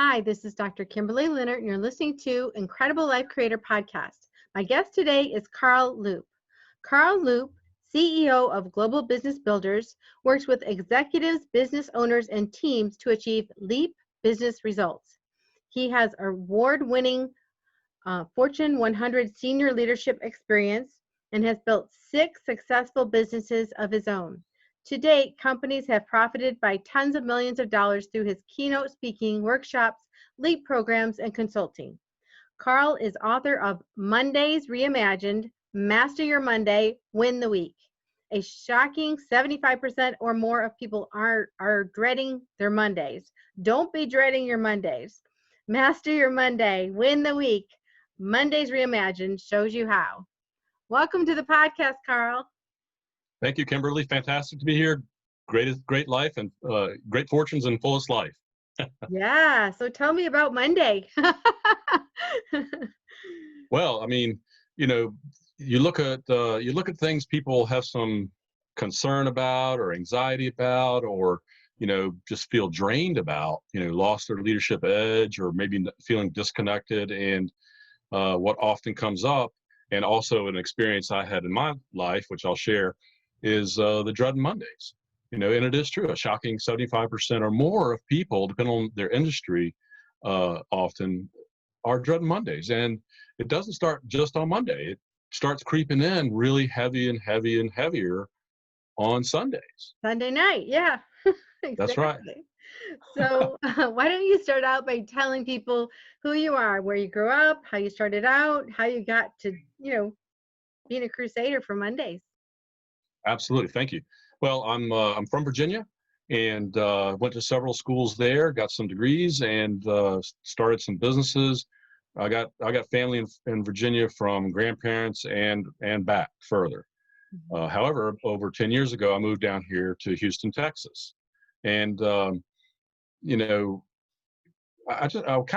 Hi, this is Dr. Kimberley Linert, and you're listening to Incredible Life Creator Podcast. My guest today is Carl Loop. Carl Loop, CEO of Global Business Builders, works with executives, business owners, and teams to achieve LEAP business results. He has award-winning Fortune 100 senior leadership experience and has built 6 successful businesses of his own. To date, companies have profited by tens of millions of dollars through his keynote speaking, workshops, LEAP programs, and consulting. Carl is author of Mondays Reimagined, Master Your Monday, Win the Week. A shocking 75% or more of people are dreading their Mondays. Don't be dreading your Mondays. Master your Monday, win the week. Mondays Reimagined shows you how. Welcome to the podcast, Carl. Thank you, Kimberly. Fantastic to be here. Great life and great fortunes and fullest life. Yeah. So tell me about Monday. Well, I mean, you look at things people have some concern about or anxiety about, or just feel drained about. Lost their leadership edge, or maybe feeling disconnected. And what often comes up, and also an experience I had in my life, which I'll share, is the Dreadin Mondays. And it is true, a shocking 75% or more of people, depending on their industry, often are dreading Mondays. And it doesn't start just on Monday. It starts creeping in really heavy and heavier on Sundays. Sunday night, yeah. Exactly. That's right. So why don't you start out by telling people who you are, where you grew up, how you started out, how you got to, being a crusader for Mondays. Absolutely. Thank you. Well, I'm from Virginia, and went to several schools there, got some degrees, and started some businesses. I got family in Virginia from grandparents and back further. However, over 10 years ago, I moved down here to Houston, Texas, and I kind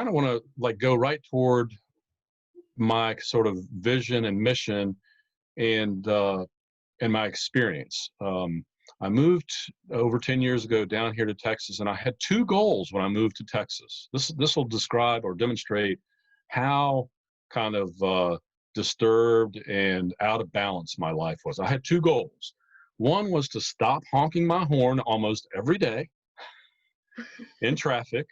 of want to go right toward my sort of vision and mission and my experience. I moved over 10 years ago down here to Texas, and I had 2 goals when I moved to Texas. This will describe or demonstrate how kind of disturbed and out of balance my life was. I had 2 goals. One was to stop honking my horn almost every day in traffic,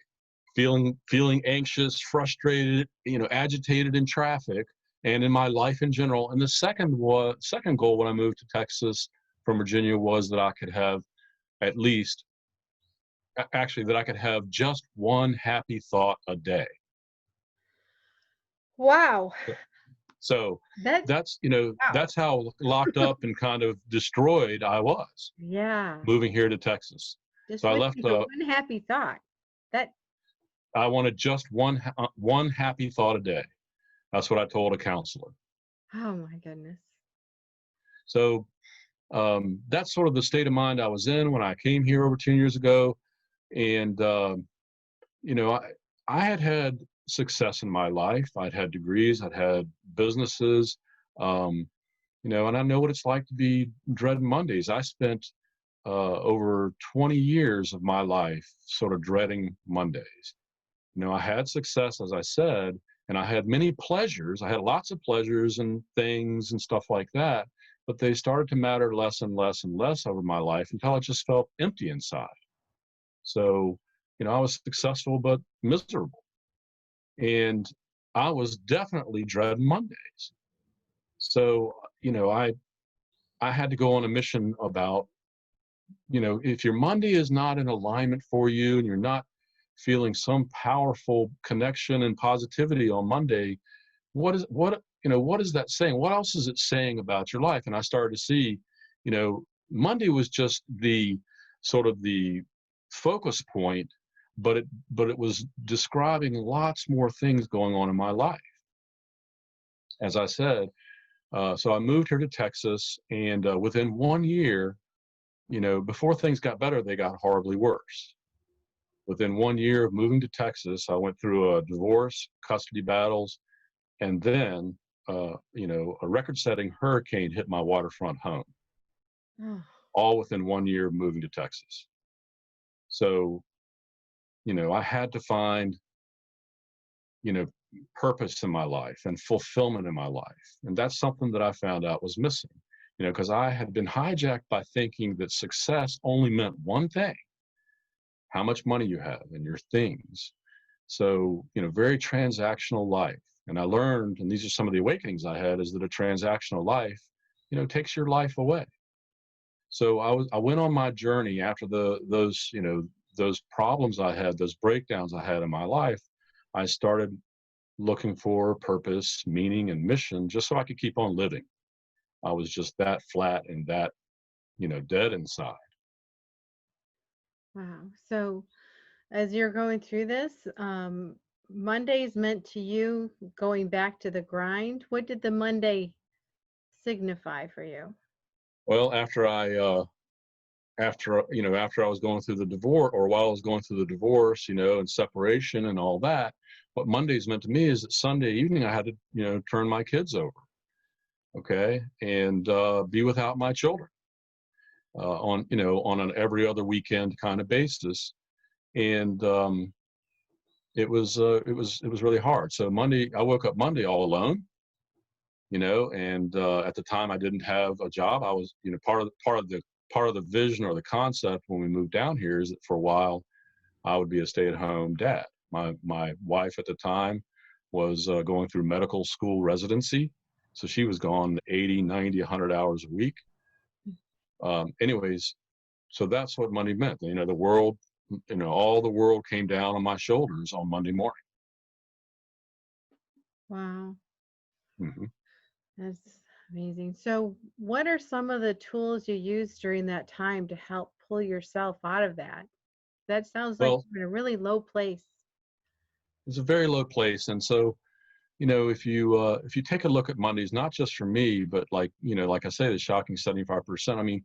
feeling anxious, frustrated, agitated in traffic and in my life in general. And the second goal when I moved to Texas from Virginia was that I could have just one happy thought a day. Wow. So that's how locked up and kind of destroyed I was. Yeah. Moving here to Texas. Just so I left one happy thought. I wanted just one happy thought a day. That's what I told a counselor. Oh my goodness. So that's sort of the state of mind I was in when I came here over 10 years ago. And, I had success in my life. I'd had degrees, I'd had businesses, and I know what it's like to be dreading Mondays. I spent over 20 years of my life sort of dreading Mondays. I had success, as I said, and I had many pleasures. I had lots of pleasures and things and stuff like that, but they started to matter less and less and less over my life until I just felt empty inside. So, I was successful but miserable. And I was definitely dreading Mondays. So, I had to go on a mission about, if your Monday is not in alignment for you and you're not feeling some powerful connection and positivity on Monday, what is that saying? What else is it saying about your life? And I started to see, Monday was just the sort of the focus point, but it was describing lots more things going on in my life. As I said, so I moved here to Texas, and within 1 year, before things got better, they got horribly worse. Within 1 year of moving to Texas, I went through a divorce, custody battles, and then, a record-setting hurricane hit my waterfront home, all within 1 year of moving to Texas. So, I had to find purpose in my life and fulfillment in my life. And that's something that I found out was missing, because I had been hijacked by thinking that success only meant one thing: how much money you have and your things. So, very transactional life. And I learned, and these are some of the awakenings I had, is that a transactional life, takes your life away. So I went on my journey after those problems I had, those breakdowns I had in my life. I started looking for purpose, meaning, and mission just so I could keep on living. I was just that flat and that, dead inside. Wow. So as you're going through this, Mondays meant to you going back to the grind. What did the Monday signify for you? Well, after I was going through the divorce, or while I was going through the divorce, and separation and all that, what Mondays meant to me is that Sunday evening I had to, turn my kids over, okay, and be without my children on an every other weekend kind of basis. And it was really hard. So Monday, I woke up Monday all alone, and at the time I didn't have a job. I was, part of the vision or the concept when we moved down here is that for a while I would be a stay-at-home dad. My wife at the time was going through medical school residency, so she was gone 80, 90, 100 hours a week. Anyways, so that's what Monday meant. The world, all the world came down on my shoulders on Monday morning. Wow. Hmm. That's amazing. So, what are some of the tools you used during that time to help pull yourself out of that? That sounds like Well, you're in a really low place. it's a very low place, and so if you take a look at Mondays, not just for me, but like I say, the shocking 75%. I mean,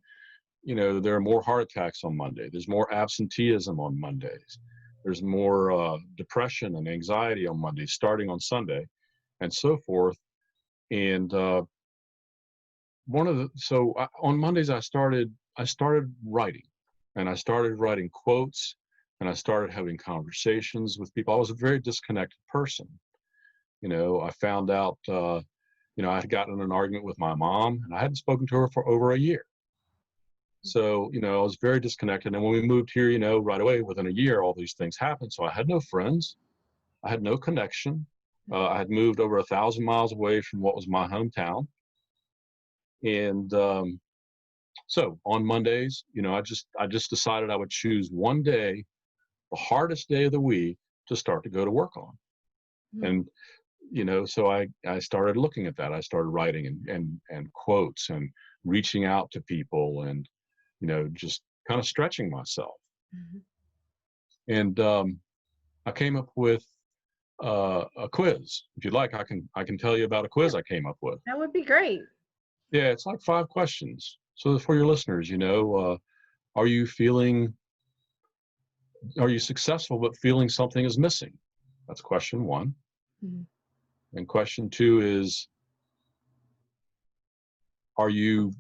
there are more heart attacks on Monday. There's more absenteeism on Mondays. There's more depression and anxiety on Mondays, starting on Sunday, and so forth. And on Mondays I started writing, and I started writing quotes, and I started having conversations with people. I was a very disconnected person. I found out I had gotten in an argument with my mom, and I hadn't spoken to her for over a year. So, I was very disconnected. And when we moved here, right away, within a year, all these things happened. So I had no friends. I had no connection. I had moved over 1,000 miles away from what was my hometown. And so on Mondays, I just decided I would choose one day, the hardest day of the week, to start to go to work on. Mhm. And so I started looking at that. I started writing and quotes and reaching out to people and just kind of stretching myself. Mhm. And I came up with a quiz. If you'd like, I can tell you about a quiz I came up with. That would be great. Yeah, it's like 5 questions. So for your listeners, are you successful but feeling something is missing? That's question 1. Mhm. And question 2 is, are you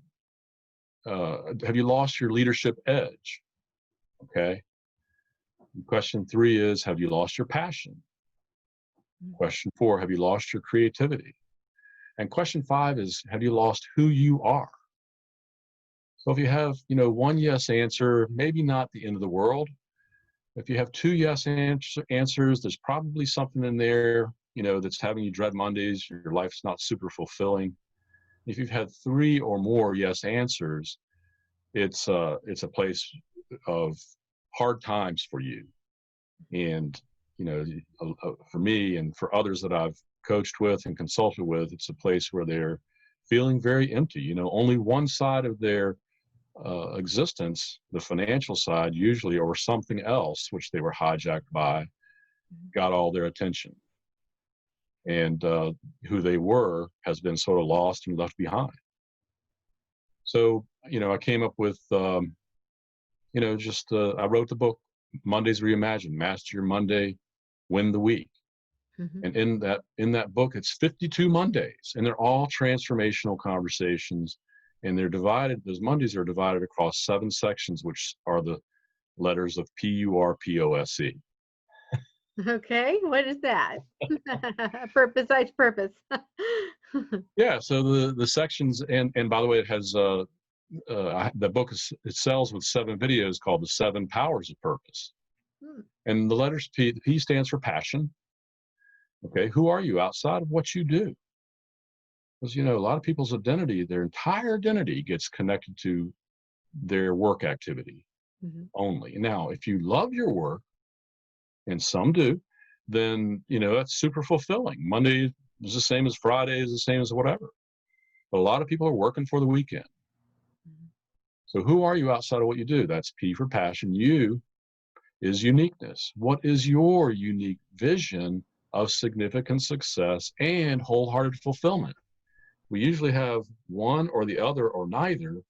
have you lost your leadership edge? Okay. And question 3 is, have you lost your passion? Mhm. Question 4, have you lost your creativity? And question 5 is, have you lost who you are? So if you have, one yes answer, maybe not the end of the world. If you have 2 yes answers, there's probably something in there, that's having you dread Mondays. Your life's not super fulfilling. If you've had 3 or more yes answers, it's a place of hard times for you. And for me and for others that I've coached with and consulted with, it's a place where they're feeling very empty. Only one side of their existence, the financial side usually, or something else which they were hijacked by, got all their attention. And who they were has been sort of lost and left behind. So, I came up with, I wrote the book, Mondays Reimagined, Master Your Monday, Win the Week. Mhm. And in that book, it's 52 Mondays, and they're all transformational conversations. And those Mondays are divided across 7 sections, which are the letters of PURPOSE. Okay, what is that? Besides purpose. Yeah, so the sections, and by the way, it has the book it sells with 7 videos called The 7 Powers of Purpose. Hmm. And the letters P, the P stands for passion. Okay, who are you outside of what you do? Because a lot of people's identity, their entire identity gets connected to their work activity Mhm. only. Now, if you love your work, and some do, then that's super fulfilling. Monday is the same as Friday, is the same as whatever. But a lot of people are working for the weekend. Mhm. So who are you outside of what you do? That's P for passion. U is uniqueness. What is your unique vision of significant success and wholehearted fulfillment? We usually have one or the other or neither,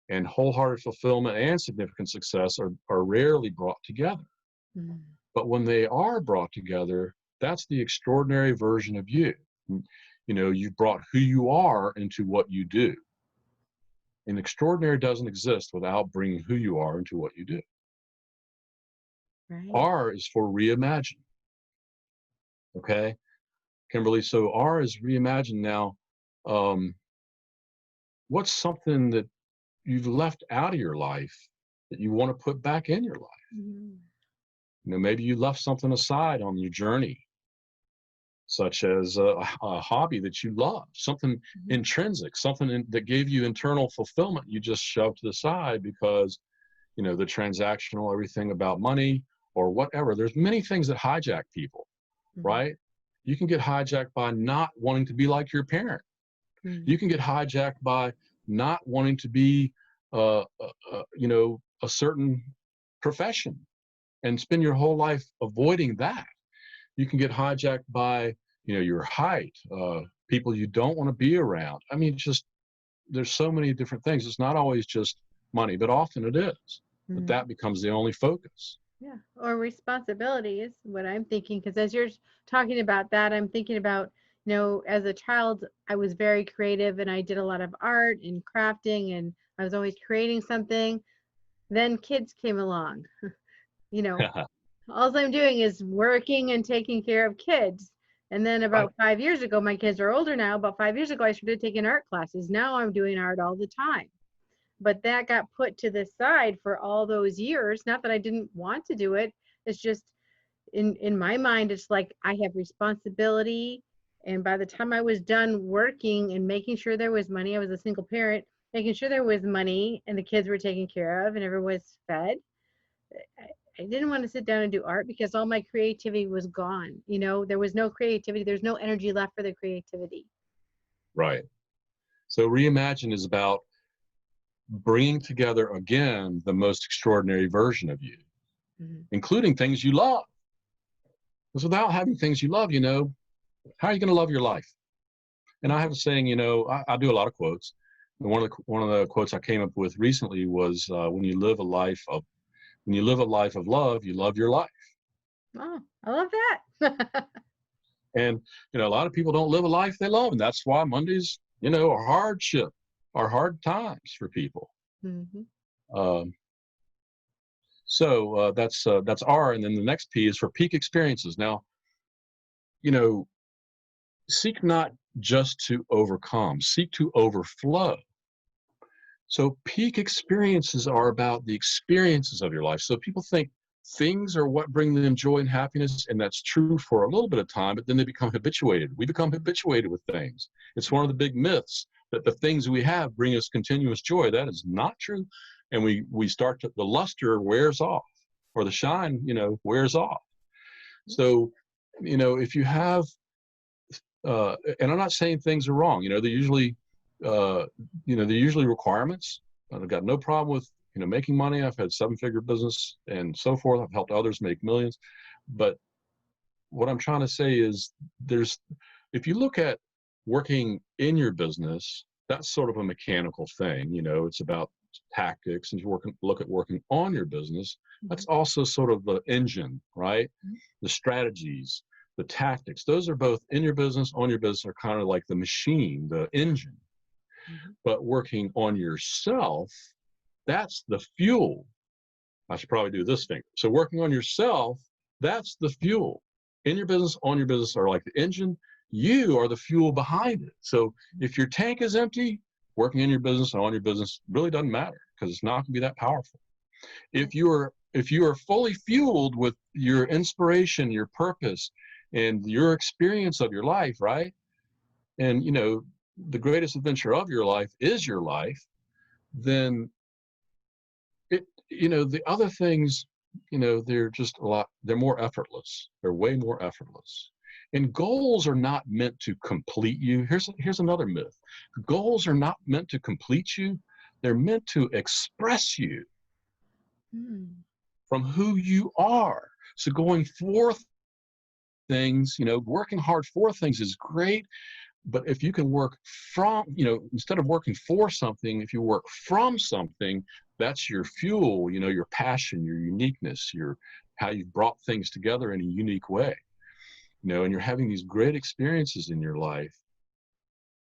and wholehearted fulfillment and significant success are rarely brought together. Mhm. But when they are brought together, that's the extraordinary version of you. You've brought who you are into what you do. And extraordinary doesn't exist without bringing who you are into what you do. Right. R is for reimagine. Okay, Kimberly. So R is reimagine. Now, um, what's something that you've left out of your life that you want to put back in your life? Mhm. Maybe you left something aside on your journey, such as a hobby that you love, something Mhm. intrinsic, something that gave you internal fulfillment. You just shoved to the side because the transactional, everything about money or whatever. There's many things that hijack people, Mhm. right? You can get hijacked by not wanting to be like your parent. Mhm. You can get hijacked by not wanting to be, a certain profession and spend your whole life avoiding that. You can get hijacked by, your height, people you don't want to be around. I mean, just there's so many different things. It's not always just money, but often it is. But Mhm. that becomes the only focus. Yeah, or responsibility is what I'm thinking. Because as you're talking about that, I'm thinking about, as a child, I was very creative and I did a lot of art and crafting and I was always creating something. Then kids came along. You know, all I'm doing is working and taking care of kids. And then Right. about 5 years ago, my kids are older now. About 5 years ago, I started taking art classes. Now I'm doing art all the time. But that got put to the side for all those years. Not that I didn't want to do it. It's just in my mind, it's like I have responsibility. And by the time I was done working and making sure there was money, I was a single parent, making sure there was money and the kids were taken care of and everyone was fed. I, I didn't want to sit down and do art because all my creativity was gone. There was no creativity. There's no energy left for the creativity. Right. So reimagine is about bringing together again the most extraordinary version of you, Mhm. including things you love. Because without having things you love, how are you going to love your life? And I have a saying, I do a lot of quotes. And one of the quotes I came up with recently was, when you live a life of love, you love your life. Oh, I love that. And a lot of people don't live a life they love, and that's why Mondays, are hardship, are hard times for people. Mhm. Um, so that's R, and then the next P is for peak experiences. Now, you know, seek not just to overcome, seek to overflow. So peak experiences are about the experiences of your life. So people think things are what bring them joy and happiness, and that's true for a little bit of time, but then they become habituated. We become habituated with things. It's one of the big myths that the things we have bring us continuous joy. That is not true. And we start to, the luster wears off, or the shine, wears off. So, if you have, and I'm not saying things are wrong, uh, they're usually requirements. I've got no problem with making money. I've had 7-figure business and so forth. I've helped others make millions. But what I'm trying to say is, there's if you look at working in your business, that's sort of a mechanical thing. It's about tactics, and you look at working on your business. That's Mhm. also sort of the engine, right? The strategies, the tactics. Those are both in your business, on your business, are kind of like the machine, the engine. Mhm. But working on yourself, that's the fuel. I should probably do this thing. So working on yourself, That's the fuel. In your business, on your business are like the engine. You are the fuel behind it. So if your tank is empty, working in your business and on your business really doesn't matter, because it's not going to be that powerful. If you are fully fueled with your inspiration, your purpose, and your experience of your life, right? And the greatest adventure of your life is your life, then the other things, they're just they're more effortless. They're way more effortless. And goals are not meant to complete you. Here's another myth. Goals are not meant to complete you. They're meant to express you from who you are. So going for things, working hard for things is great. But if you can work from, instead of working for something, if you work from something, that's your fuel, your passion, your uniqueness, how you've brought things together in a unique way, and you're having these great experiences in your life,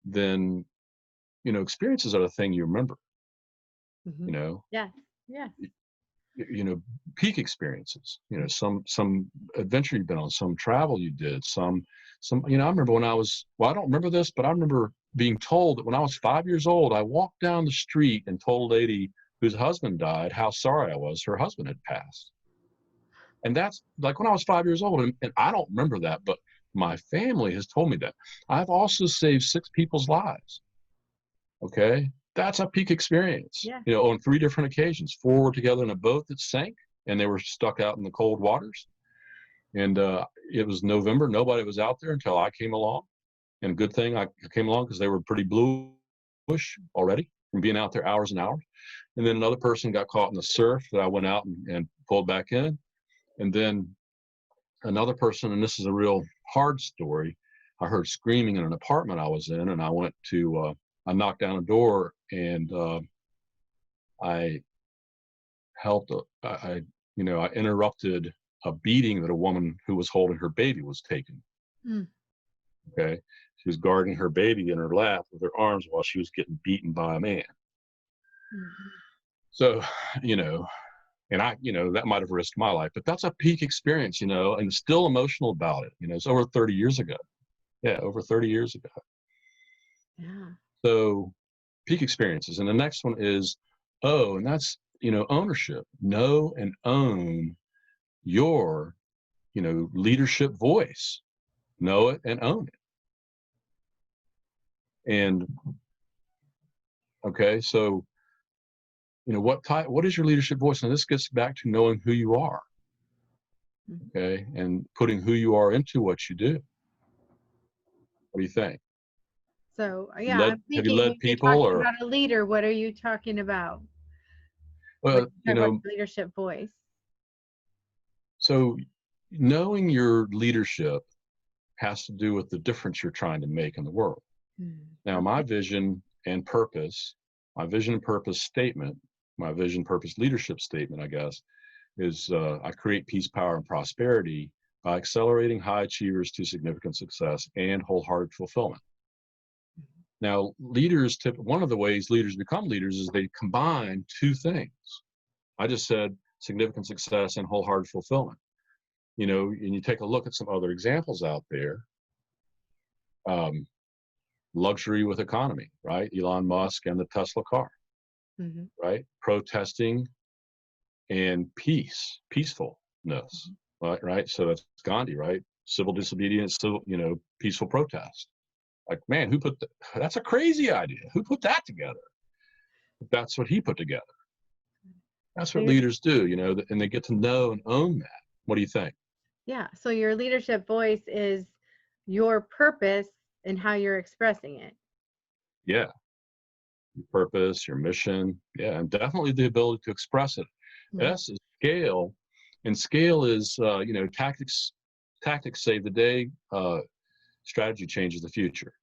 then, experiences are the thing you remember, Yes. Yes. peak experiences, some adventure you've been on, some travel you did, some, I remember when I don't remember this, but I remember being told that when I was 5 years old, I walked down the street and told a lady whose husband died how sorry I was her husband had passed. And that's like when I was 5 years old, and I don't remember that, but my family has told me that. I've also saved 6 people's lives. Okay. That's a peak experience, Yeah. on 3 different occasions. 4 were together in a boat that sank and they were stuck out in the cold waters. And it was November. Nobody was out there until I came along. And good thing I came along, because they were pretty bluish already from being out there hours and hours. And then another person got caught in the surf that I went out and pulled back in. And then another person, and this is a real hard story, I heard screaming in an apartment I was in, and I went to, I knocked down a door, and I helped, I interrupted a beating that a woman who was holding her baby was taking. Okay. She was guarding her baby in her lap with her arms while she was getting beaten by a man. So, and I, that might have risked my life, but that's a peak experience, and still emotional about it. It's over 30 years ago. Yeah, over 30 years ago. Yeah. So peak experiences. And the next one is, and that's, ownership. Know and own your, leadership voice. Know it and own it. And okay, so what is your leadership voice? And this gets back to knowing who you are. Okay, and putting who you are into what you do. What do you think? So yeah, I'm Have you thinking led when you're people, talking or? about a leader, what are you talking about? Well, When you talk about leadership voice. so knowing your leadership has to do with the difference you're trying to make in the world. Now, my vision and purpose statement, my vision, purpose, leadership statement, I guess, is I create peace, power, and prosperity by accelerating high achievers to significant success and wholehearted fulfillment. Now, one of the ways leaders become leaders is they combine 2 things. I just said significant success and wholehearted fulfillment. And you take a look at some other examples out there. Luxury with economy, right? Elon Musk and the Tesla car, right? Protesting and peacefulness, right? So that's Gandhi, right? Civil disobedience, peaceful protest. Like, man, that's a crazy idea. Who put that together? That's what he put together. That's what leaders do, and they get to know and own that. What do you think? Yeah. So your leadership voice is your purpose and how you're expressing it. Yeah. Your purpose, your mission. Yeah. And definitely the ability to express it. S is scale. And scale is, tactics save the day. Strategy changes the future.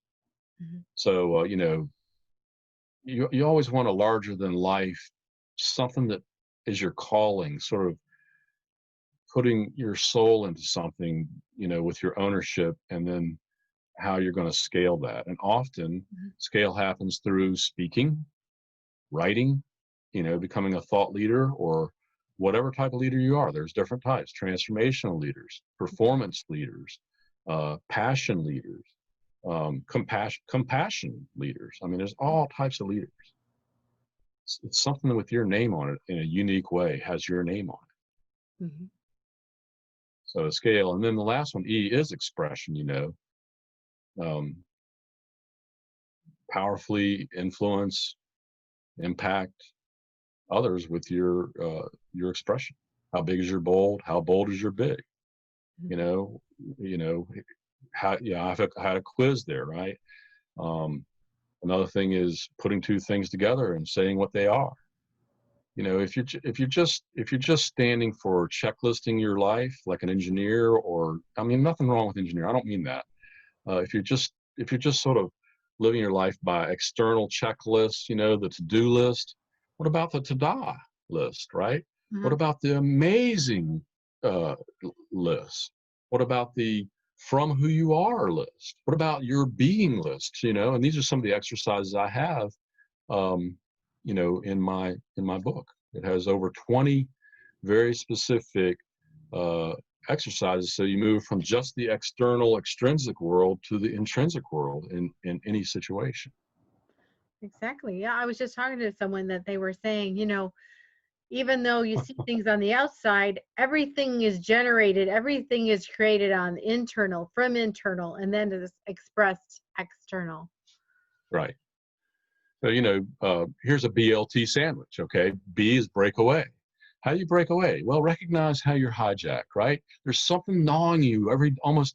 So, you always want a larger than life, something that is your calling, sort of putting your soul into something, with your ownership, and then how you're going to scale that. And often scale happens through speaking, writing, becoming a thought leader, or whatever type of leader you are. There's different types: transformational leaders, performance leaders, passion leaders, compassion leaders. I mean, there's all types of leaders. It's something with your name on it in a unique way, has your name on it. Mm-hmm. So scale. And then the last one, E, is expression. Powerfully influence, impact others with your expression. How big is your bold? How bold is your big? How, I've had a quiz there, right? Another thing is putting two things together and saying what they are. If you're just standing for checklisting your life like an engineer, or I mean, nothing wrong with engineer. I don't mean that. If you're just sort of living your life by external checklists, the to-do list. What about the ta-da list, right? Mm-hmm. What about the amazing list? What about the from who you are list? What about your being list? And these are some of the exercises I have, in my book. It has over 20 very specific exercises, so you move from just the external extrinsic world to the intrinsic world in any situation. Exactly. Yeah, I was just talking to someone that they were saying, even though you see things on the outside, everything is generated, everything is created on internal, from internal, and then it is expressed external. Right. So here's a BLT sandwich. Okay, B is break away. How do you break away? Well, recognize how you're hijacked, right? There's something gnawing you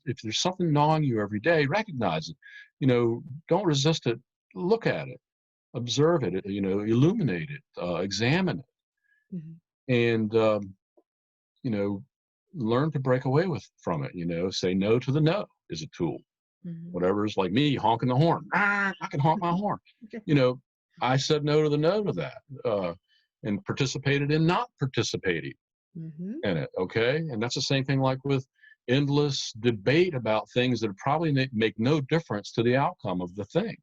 if there's something gnawing you every day, recognize it. Don't resist it. Look at it, observe it, illuminate it, examine it. Mm-hmm. And, learn to break away from it. Say no to the no is a tool. Mm-hmm. Whatever's like me honking the horn. I can honk my horn. I said no to the no to that. And participated in not participating mm-hmm. in it, okay? And that's the same thing like with endless debate about things that probably make no difference to the outcome of the thing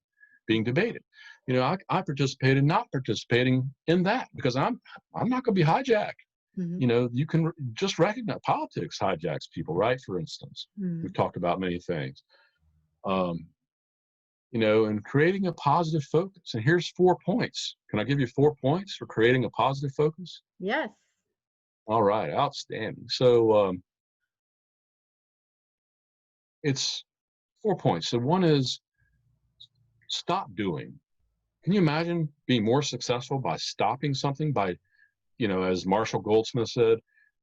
being debated. I participated not participating in that because I'm not going to be hijacked. Mm-hmm. You can just recognize politics hijacks people, right? For instance, mm-hmm. We've talked about many things. And creating a positive focus. And here's 4 points. Can I give you 4 points for creating a positive focus? Yes. All right, outstanding. So it's 4 points. So one is stop doing. Can you imagine being more successful by stopping something, by, as Marshall Goldsmith said,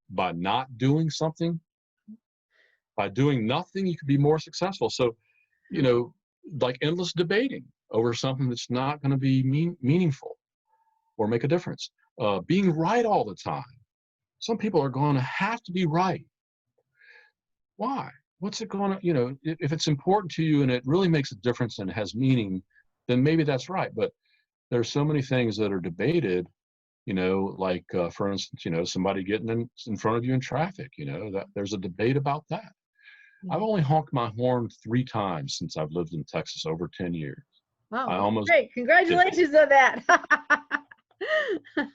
by not doing something? By doing nothing, you could be more successful. So, like endless debating over something that's not going to be meaningful or make a difference. Being right all the time. Some people are going to have to be right. Why? What's it going to, if it's important to you and it really makes a difference and has meaning, then maybe that's right. But there's so many things that are debated, like, for instance, somebody getting in front of you in traffic, that there's a debate about that. I've only honked my horn 3 times since I've lived in Texas, over 10 years. Wow, great. Congratulations on that.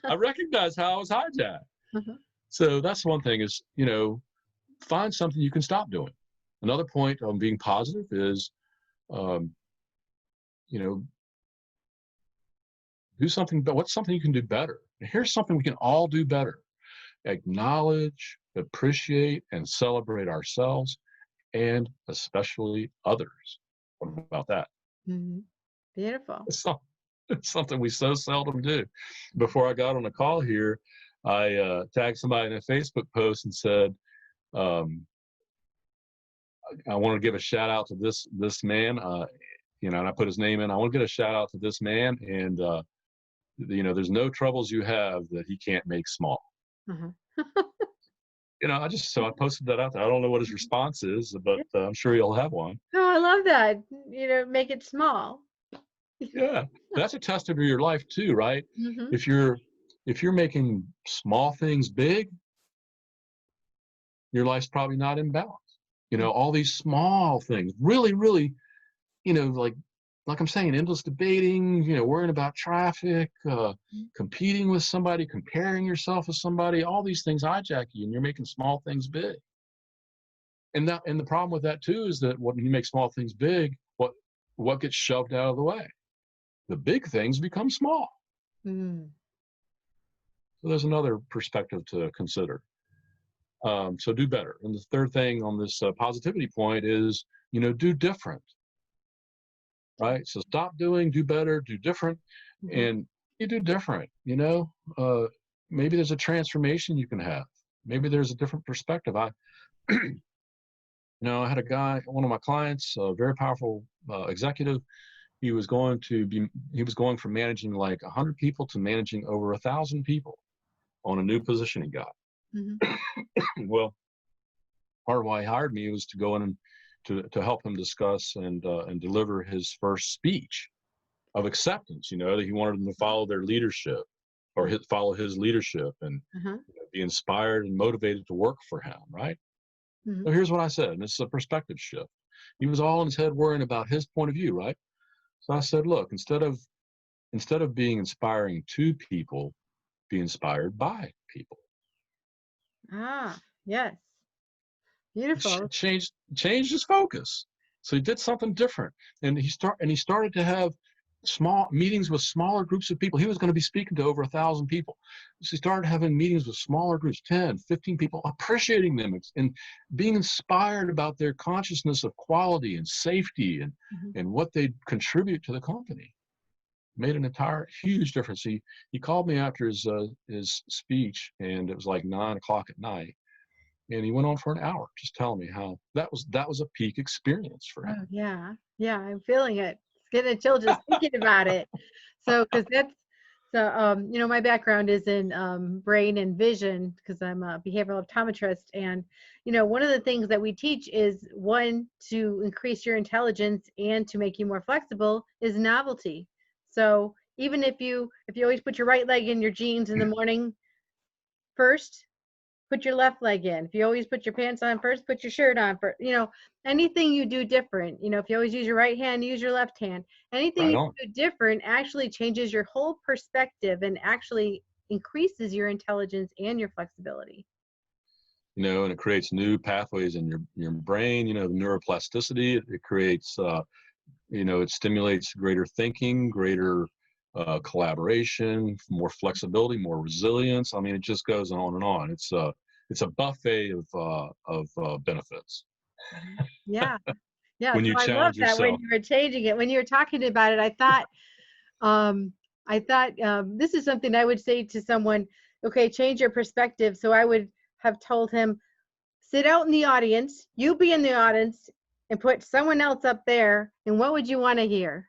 I recognize how I was hijacked. Uh-huh. So that's one thing is, find something you can stop doing. Another point on being positive is, do something, but what's something you can do better? Here's something we can all do better. Acknowledge, appreciate, and celebrate ourselves, and especially others. What about that? Mm-hmm. Beautiful. It's something we so seldom do. Before I got on the call here, I tagged somebody in a Facebook post and said, I want to give a shout out to this man, and I put his name in. I want to get a shout out to this man, and there's no troubles you have that he can't make small. Uh-huh. I posted that out there. I don't know what his response is, but I'm sure he'll have one. Oh, I love that. Make it small. Yeah, that's a test of your life too, right? Mm-hmm. If you're making small things big, your life's probably not in balance. All these small things, really, really, like like I'm saying, endless debating, worrying about traffic, competing with somebody, comparing yourself with somebody, all these things hijack you, and you're making small things big. And the problem with that too is that when you make small things big, what gets shoved out of the way? The big things become small. Mm. So there's another perspective to consider. So do better. And the third thing on this positivity point is, do different. Right? So stop doing, do better, do different, and you do different. Maybe there's a transformation you can have. Maybe there's a different perspective. I had a guy, one of my clients, a very powerful executive. He was going from managing like 100 people to managing over 1,000 people on a new position he got. Well, part of why he hired me was to go in and to help him discuss and deliver his first speech of acceptance. That he wanted them to follow their leadership, or follow his leadership, and be inspired and motivated to work for him. Right. So here's what I said, and this is a perspective shift. He was all in his head worrying about his point of view. Right. So I said, look, instead of being inspiring to people, be inspired by people. Ah, yes. Beautiful. Changed his focus. So he did something different, and he started to have small meetings with smaller groups of people. He was going to be speaking to over 1,000 people. So he started having meetings with smaller groups, 10, 15 people, appreciating them and being inspired about their consciousness of quality and safety and what they contribute to the company. Made an entire huge difference. He called me after his speech, and it was like 9 o'clock at night. And he went on for an hour, just telling me how that was a peak experience for him. Oh, yeah. Yeah, I'm feeling it. It's getting a chill just thinking about it. So, my background is in brain and vision, because I'm a behavioral optometrist. And, one of the things that we teach is, one, to increase your intelligence and to make you more flexible, is novelty. So even if you always put your right leg in your jeans in the morning first, put your left leg in. If you always put your pants on first, put your shirt on first. Anything you do different. If you always use your right hand, use your left hand. Anything you do different actually changes your whole perspective and actually increases your intelligence and your flexibility. And it creates new pathways in your brain. The neuroplasticity. It creates, it stimulates greater thinking, greater collaboration, more flexibility, more resilience. I mean, it just goes on and on. It's a buffet of benefits. Yeah. Yeah. When So you I love challenge that when yourself. you were changing it, when you were talking about it, I thought this is something I would say to someone, okay, change your perspective. So I would have told him, sit out in the audience, you be in the audience, and put someone else up there, and what would you want to hear?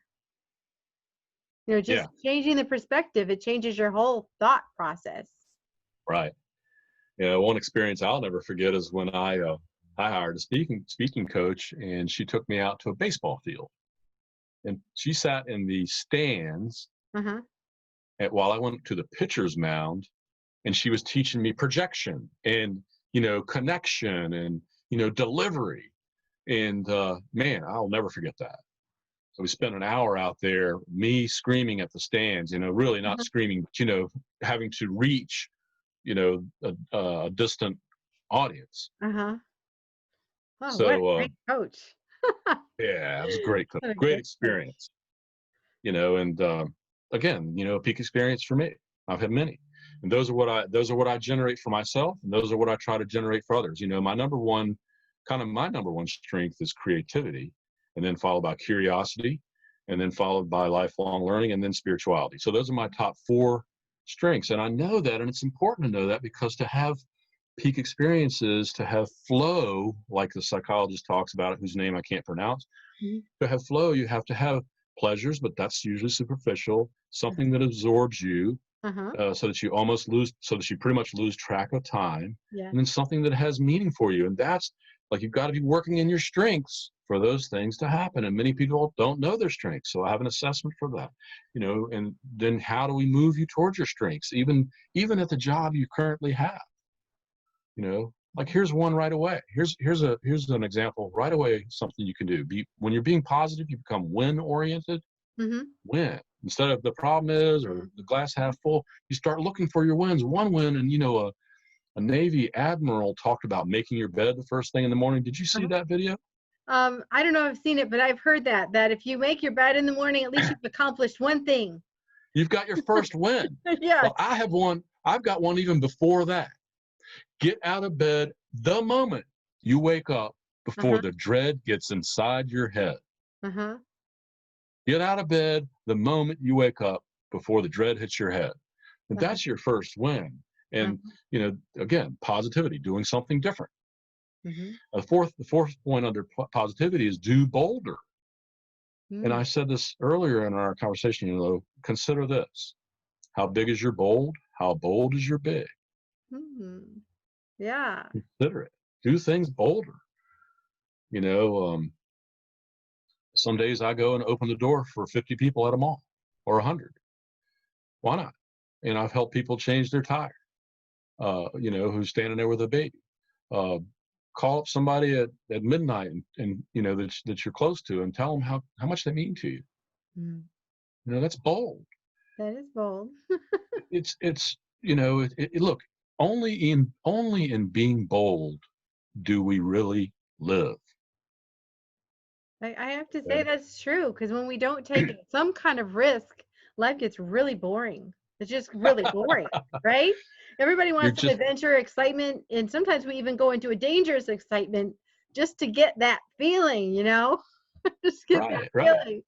Changing the perspective, it changes your whole thought process. Right. One experience I'll never forget is when I hired a speaking coach, and she took me out to a baseball field, and she sat in the stands while I went to the pitcher's mound, and she was teaching me projection and connection and delivery, and man, I'll never forget that. So we spent an hour out there, me screaming at the stands, really not screaming, but having to reach a distant audience. Oh, So what a great coach. yeah, it was a great experience. And again, a peak experience for me. I've had many, and those are what I generate for myself, and those are what I try to generate for others. My number one strength is creativity, and then followed by curiosity, and then followed by lifelong learning, and then spirituality. So those are my top 4 strengths, and I know that, and it's important to know that, because to have peak experiences, to have flow, like the psychologist talks about it, whose name I can't pronounce, to have flow, you have to have pleasures, but that's usually superficial, something that absorbs you, so that you pretty much lose track of time, and then something that has meaning for you. And that's like, you've got to be working in your strengths for those things to happen. And many people don't know their strengths. So I have an assessment for that, and then how do we move you towards your strengths, even at the job you currently have? Like, here's one right away. Here's an example right away. Something you can do. When you're being positive, you become win oriented. Mm-hmm. Win instead of the problem is or the glass half full. You start looking for your wins. One win, and a Navy admiral talked about making your bed the first thing in the morning. Did you see that video? I don't know if I've seen it, but I've heard that if you make your bed in the morning, at least you've accomplished one thing. You've got your first win. Yes. Well, I have one. I've got one even before that. Get out of bed the moment you wake up before the dread gets inside your head. Get out of bed the moment you wake up before the dread hits your head. And that's your first win. And, again, positivity, doing something different. The fourth point under positivity is do bolder. And I said this earlier in our conversation, consider this. How big is your bold? How bold is your big? Yeah. Consider it. Do things bolder. Some days I go and open the door for 50 people at a mall or 100. Why not? And I've helped people change their tire, who's standing there with a baby. Call up somebody at midnight and that you're close to and tell them how much they mean to you. That's bold. That is bold. Look, only in being bold do we really live. I have to say that's true, because when we don't take some kind of risk, life gets really boring. It's just really boring, right? Everybody wants some adventure, excitement, and sometimes we even go into a dangerous excitement just to get that feeling, just get that feeling.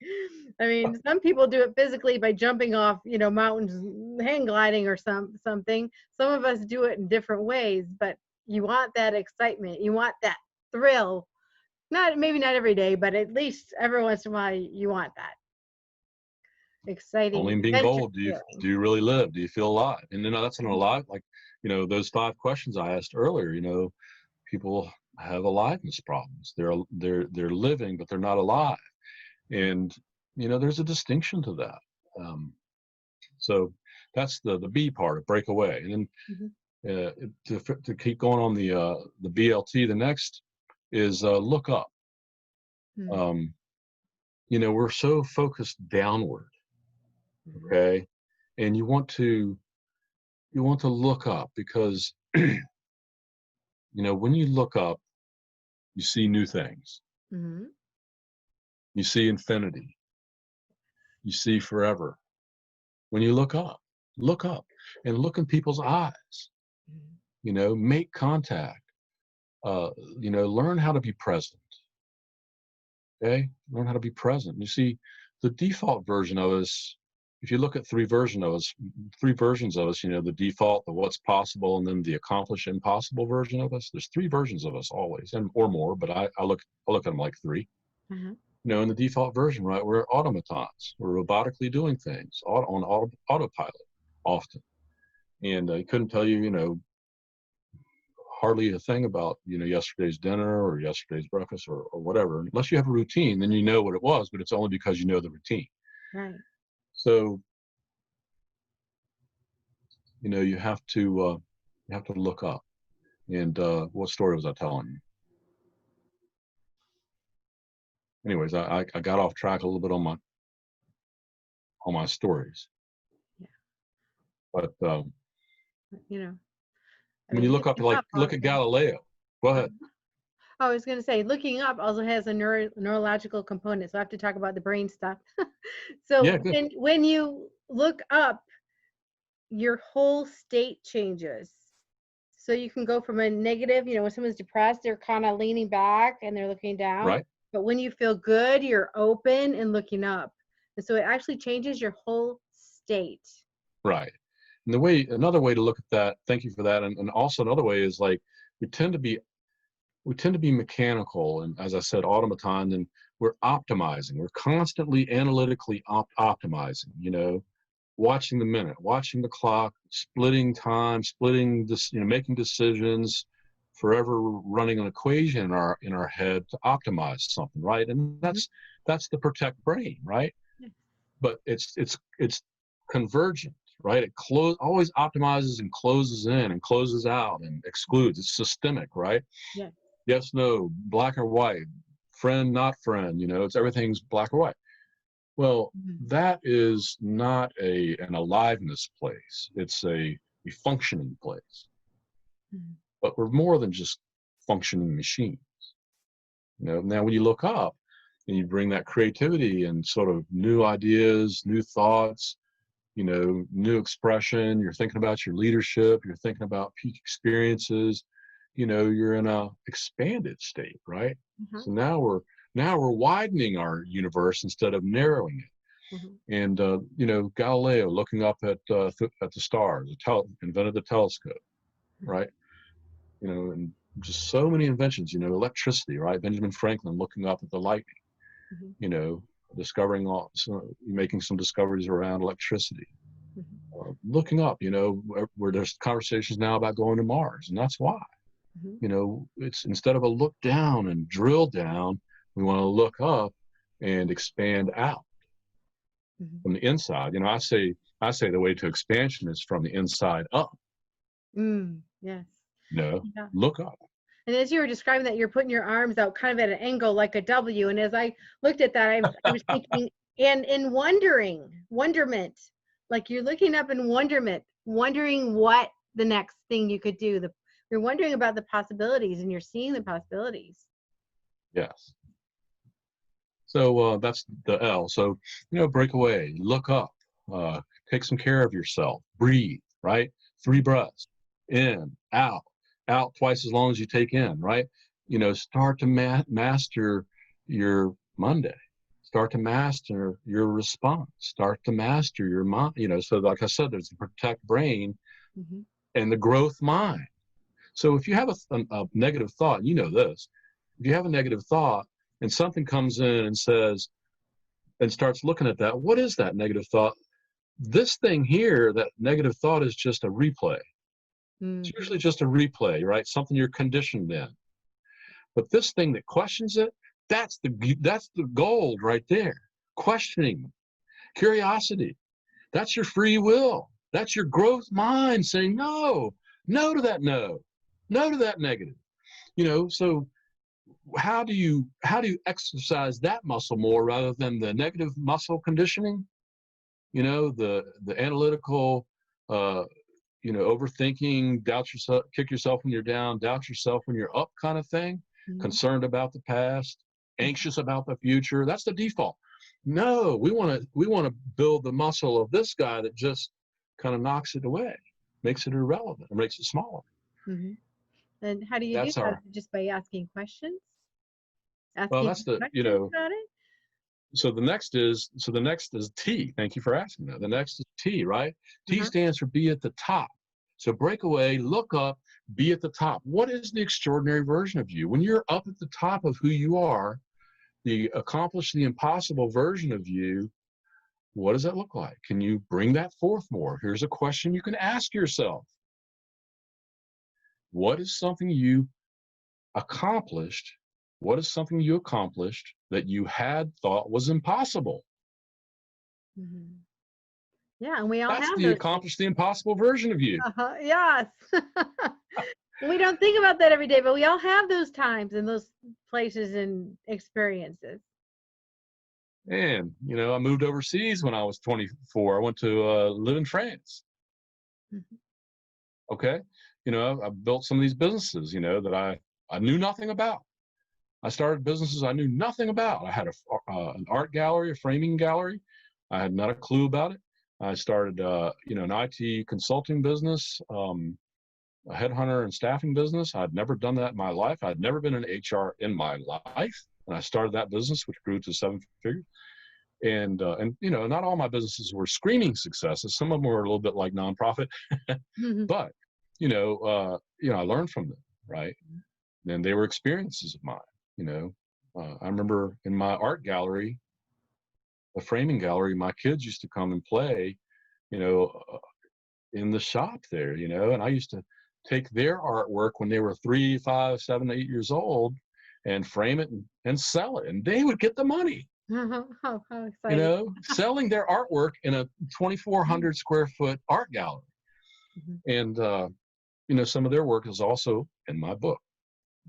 I mean, some people do it physically by jumping off, mountains, hang gliding or something. Some of us do it in different ways, but you want that excitement. You want that thrill. Maybe not every day, but at least every once in a while you want that exciting. Only in being bold do you really live? Do you feel alive? And that's not a lot. Like, those 5 questions I asked earlier. People have aliveness problems. They're living, but they're not alive. And there's a distinction to that. So that's the B part of break away. And then to keep going on the BLT, the next is look up. We're so focused downward, okay, and you want to look up, because when you look up, you see new things. You see infinity. You see forever. When you look up and look in people's eyes. Make contact. Learn how to be present. Okay, learn how to be present. You see, the default version of us, if you look at 3 versions of us, the default, the what's possible, and then the accomplish impossible version of us. There's 3 versions of us always, or more, but I look at them like 3. In the default version, right, we're automatons. We're robotically doing things on autopilot often. And I couldn't tell you, hardly a thing about yesterday's dinner or yesterday's breakfast or whatever, unless you have a routine. Then you know what it was, but it's only because you know the routine. Right. So you have to look up. And what story was I telling you? Anyways, I got off track a little bit on my stories. Yeah. But when you look up, look at Galileo. Go ahead. I was going to say, looking up also has a neurological component, so I have to talk about the brain stuff. So when you look up, your whole state changes. So you can go from a negative, when someone's depressed, they're kind of leaning back and they're looking down. Right. But when you feel good, you're open and looking up. And so it actually changes your whole state. Right. And another way to look at that, thank you for that. And also another way is, like, we tend to be mechanical, and as I said, automaton, and we're optimizing. We're constantly analytically optimizing, watching the minute, watching the clock, splitting time, making decisions, forever running an equation in our head to optimize something, right? And that's the protect brain, right? But it's convergent. right? It always optimizes and closes in and closes out and excludes. It's systemic, right? Yeah. Yes, no, black or white, friend, not friend, it's everything's black or white. Well, Mhm. that is not an aliveness place. It's a functioning place. Mhm. But we're more than just functioning machines. Now when you look up and you bring that creativity and sort of new ideas, new thoughts, new expression, you're thinking about your leadership, you're thinking about peak experiences, you're in a expanded state, right? Uh-huh. So now we're widening our universe instead of narrowing it. Mhm. And Galileo looking up at the stars, invented the telescope, right? And just so many inventions, electricity, right? Benjamin Franklin looking up at the lightning, Mhm. you know, making some discoveries around electricity. Mhm. Looking up, where there's conversations now about going to Mars, and that's why. Mhm. It's instead of a look down and drill down, we want to look up and expand out Mhm. from the inside. I say the way to expansion is from the inside up. Yes. Yeah. Look up. And as you were describing that, you're putting your arms out kind of at an angle like a W. And as I looked at that, I was thinking, and in wonderment, like you're looking up in wonderment, wondering what the next thing you could do. You're wondering about the possibilities, and you're seeing the possibilities. Yes. So that's the L. So, break away, look up, take some care of yourself, breathe, right? 3 breaths, in, out twice as long as you take in, right? Start to master your Monday. Start to master your response. Start to master your mind. So like I said, there's the protect brain Mm-hmm. and the growth mind. So if you have a negative thought, and you know this, if you have a negative thought and something comes in and says, and starts looking at that, what is that negative thought? This thing here, that negative thought is just a replay. It's Mm-hmm. usually just a replay, right? Something you're conditioned in. But this thing that questions it, that's the gold right there. Questioning, curiosity. That's your free will. That's your growth mind saying no to that no to that negative. So how do you exercise that muscle more rather than the negative muscle conditioning? The analytical, overthinking, doubt yourself, kick yourself when you're down, doubt yourself when you're up kind of thing, Mm-hmm. concerned about the past, anxious about the future. That's the default. No, we want to build the muscle of this guy that just kind of knocks it away, makes it irrelevant, or makes it smaller. Mm-hmm. And how do you do That's that? our Just by asking questions? well. Asking That's the questions about it? So the next is T. Thank you for asking that. The next is T, right? T Uh-huh. stands for be at the top. So break away, look up, be at the top. What is the extraordinary version of you? When you're up at the top of who you are, the accomplish the impossible version of you, what does that look like? Can you bring that forth more? Here's a question you can ask yourself. What is something you accomplished? What is something you accomplished that you had thought was impossible? Mm-hmm. Yeah, and we all That's have the those. accomplish the impossible version of you. Uh-huh. Yes. We don't think about that every day, but we all have those times and those places and experiences. And, I moved overseas when I was 24. I went to live in France. Mhm. Okay. I built some of these businesses, that I knew nothing about. I started businesses I knew nothing about. I had an art gallery, a framing gallery. I had not a clue about it. I started, an IT consulting business, a headhunter and staffing business. I'd never done that in my life. I'd never been in HR in my life. And I started that business, which grew to 7 figures. And not all my businesses were screaming successes. Some of them were a little bit like nonprofit, Mhm. but I learned from them, right? And they were experiences of mine. I remember in my art gallery, a framing gallery, my kids used to come and play, you know, uh, in the shop there, and I used to take their artwork when they were 3, 5, 7, 8 years old and frame it and sell it, and they would get the money. How exciting. selling their artwork in a 2,400 square foot art gallery. Mhm. And, some of their work is also in my book,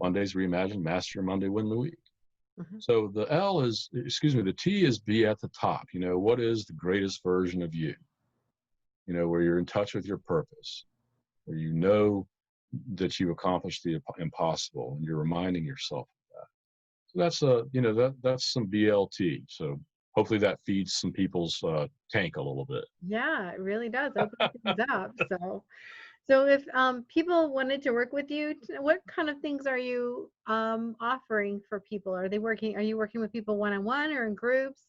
Mondays Reimagine, Master Your Monday, Win the Week. Mhm. So the T is be at the top. What is the greatest version of you? Where you're in touch with your purpose, where you know that you accomplished the impossible and you're reminding yourself of that. So that's some BLT. So hopefully that feeds some people's tank a little bit. Yeah, it really does open things up. So if people wanted to work with you, what kind of things are you offering for people? Are you working with people one-on-one or in groups?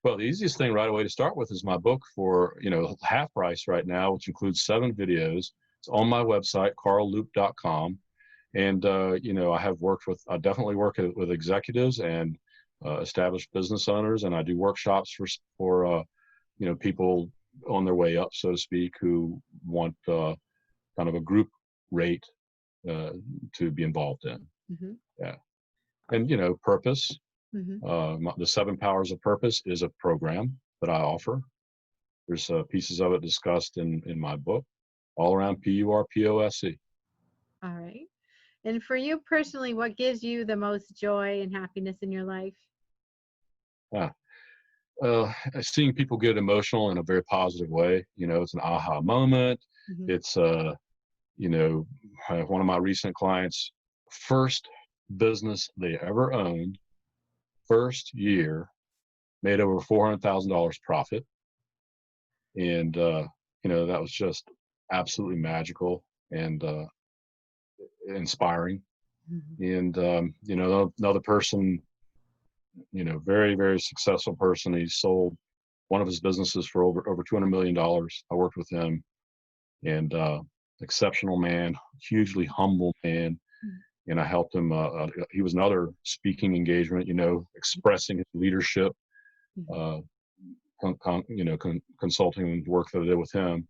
Well, the easiest thing right away to start with is my book for, half price right now, which includes 7 videos. It's on my website, carlloop.com. And, I definitely work with executives and established business owners. And I do workshops for people on their way up, so to speak, who want kind of a group rate uh, to be involved in. Hmm. Yeah. And, purpose. Hmm. The 7 Powers of Purpose is a program that I offer. There's pieces of it discussed in my book, all around PURPOSE. All right. And for you personally, what gives you the most joy and happiness in your life? Yeah. Seeing people get emotional in a very positive way, it's an aha moment. Hmm. It's, one of my recent clients, first business they ever owned, first year, made over $400,000 profit. And, that was just absolutely magical and inspiring. Hmm. And, another person, very, very successful person. He sold one of his businesses for over $200 million. I worked with him, and exceptional man, hugely humble man. And I helped him. He was another speaking engagement, expressing his leadership, Hmm. uh, consulting work that I did with him.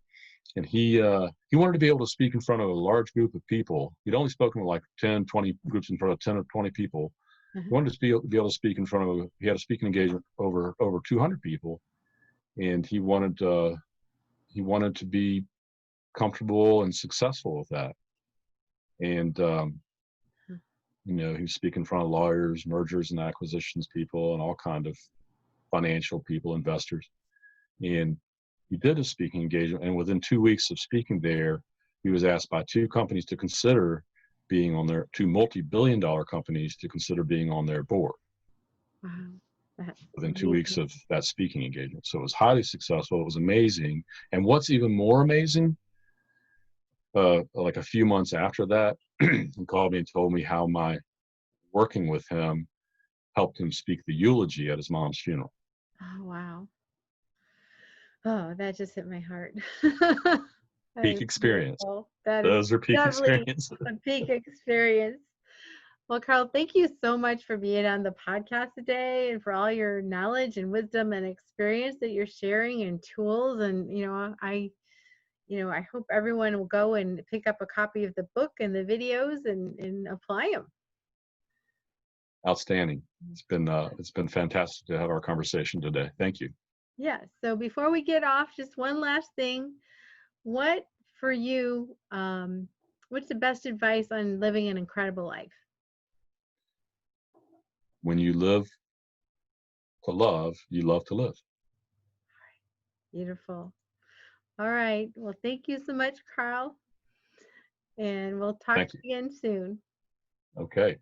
And he wanted to be able to speak in front of a large group of people. He'd only spoken with like 10, 20 groups in front of 10 or 20 people. He Uh-huh. wanted to be able to speak in front of. He had a speaking engagement over 200 people, and he wanted to be comfortable and successful with that. And he was speaking in front of lawyers, mergers and acquisitions people, and all kind of financial people, investors. And he did a speaking engagement, and within 2 weeks of speaking there, he was asked by 2 companies to consider being on their 2 multi-billion-dollar companies to consider being on their board Wow. That's within 2 weeks amazing. of that speaking engagement. So it was highly successful. It was amazing. And what's even more amazing, like a few months after that, he called me and told me how my working with him helped him speak the eulogy at his mom's funeral. Oh, wow. Oh, that just hit my heart. That Peak is experience. beautiful. That is Those are peak definitely experiences. a peak experience. Well, Carl, thank you so much for being on the podcast today and for all your knowledge and wisdom and experience that you're sharing and tools. And, I hope everyone will go and pick up a copy of the book and the videos and apply them. Outstanding. It's been fantastic to have our conversation today. Thank you. Yeah. So before we get off, just one last thing. What for you, what's the best advice on living an incredible life? When you live to love, you love to live. Beautiful. All right. Well, thank you so much, Carl. And we'll talk Thank to you. you again soon. Okay.